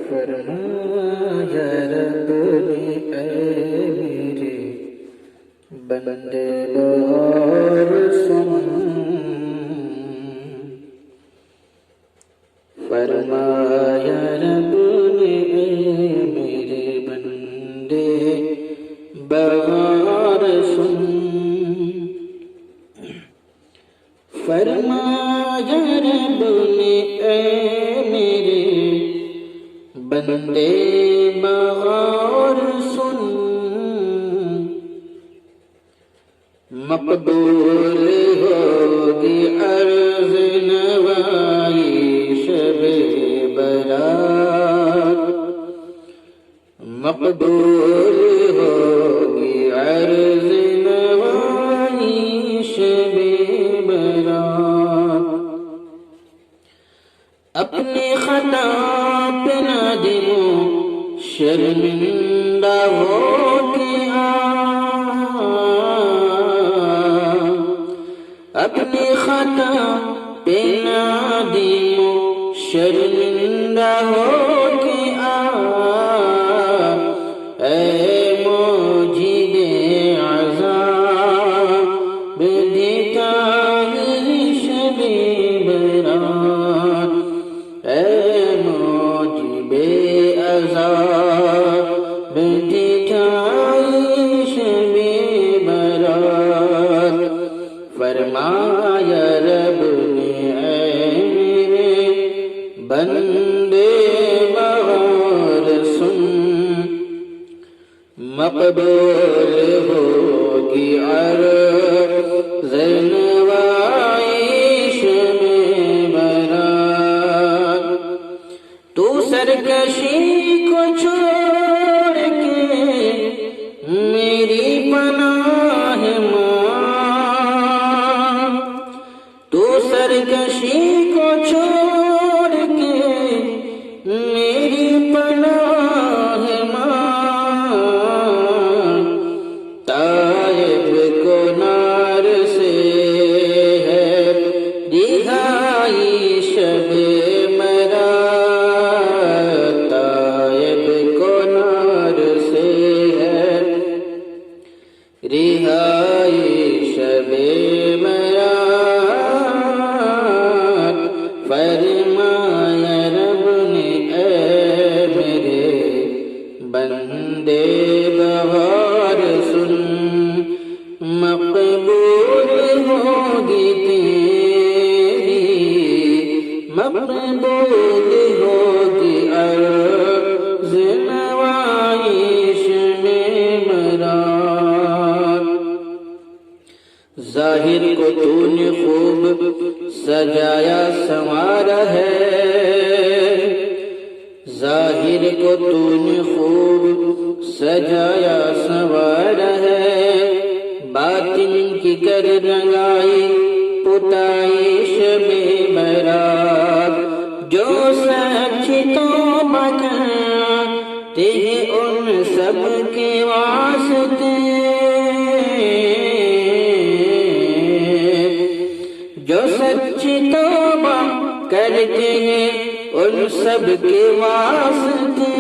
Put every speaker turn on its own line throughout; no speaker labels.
فرمایا رب نے اے میرے بندے بہار سن، فرمایا رب نے اے میرے بندے بہار سن، فرمایا رب نے اے میرے بندے بہار سن، مقبول ہوگی عرض نوائی شب برات، مقبول ہوگی عرض نوائی شب برات، اپنی خطا پہ نادم و شرمندہ ہو کے اپنی خطا پہ نادم و شرمندہ ہو کے اے موجد عذاب دیتا شب برات، اے موجب عذاب دیتا شب برات، فرمایا رب نے اے میرے بندے بہار سن، مقبول ہوگی عرض نوائی شب برات، تو سرکشی کو چھوڑ کے میری پناہ ماں، تو سرکشی کو چھوڑ کے میری پناہ ماں، طائب کو نار سے ہے رہائی شب مرا، طائب کو نار سے ہے رہائی شب مرا، فرمایا رب نے اے میرے بندے بہار سن، مقبول ہوگی تیری، مقبول ہوگی عرض نوائی شب برات، ظاہر کو تو نے خوب سجایا سنوارا ہے، ظاہر کو تو نے خوب سجایا سنوارا ہے، باطن کی کر رنگائی پتائی شب برات، جو سچی توبہ کرتے ہیں ان سب کے واسطے، جو سچی توبہ کرتے ہیں ان سب کے واسطے،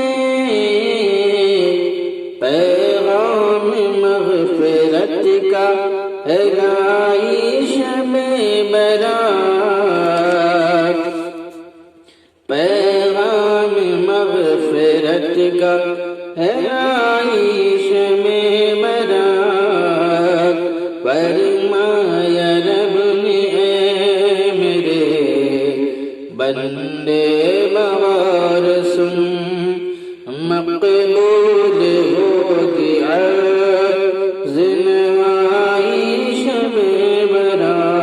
پیغام مغفرت کا ہے لائی شب برات، پیغام مغفرت کا ہے لائی شب برات، فرمایا رب نے اے میرے بندے بہار سن، مقبول ہوگی عرض نوائی شب برات،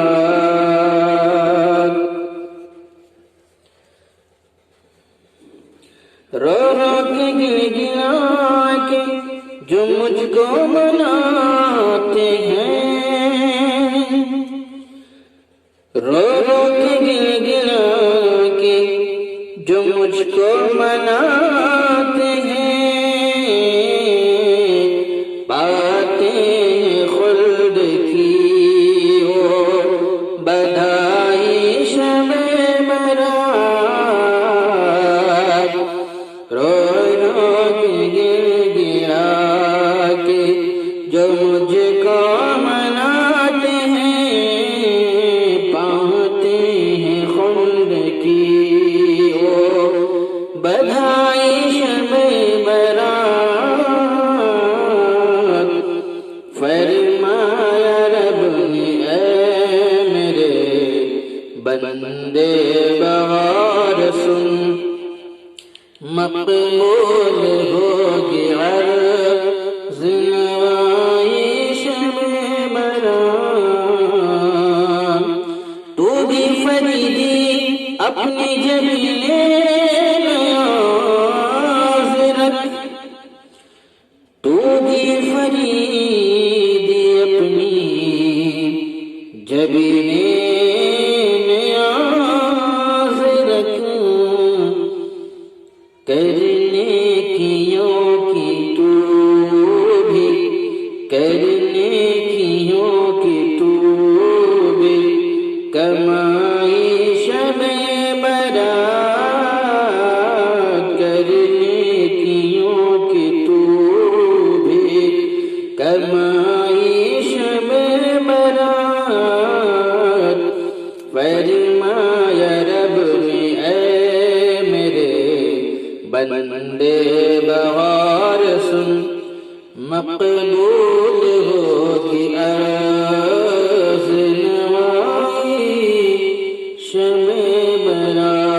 رو رو کے گڑگڑا کے جو مجھ کو مناتے ہیں، رو رو کے گڑگڑا کے جو مجھ کو مناتے ہیں، پاتے ہیں خلد کی وہ بدھائی شب برات، مقبول ہوگی عرض نوائی شب برآں تو بھی فریدی اپنی جبین نیاز رکھ تو بھی فریدی اپنی جبین نیاز رکھ کرنے کیوں کی تو بھی کرنے کیوں کی تو بھی کمائی شب برات کرنے کیوں کی تو بھی کمائی شب برات فرمایا رب نے اے میرے بندے بغار سن مقبول ہوگی عرض نوائی شب برات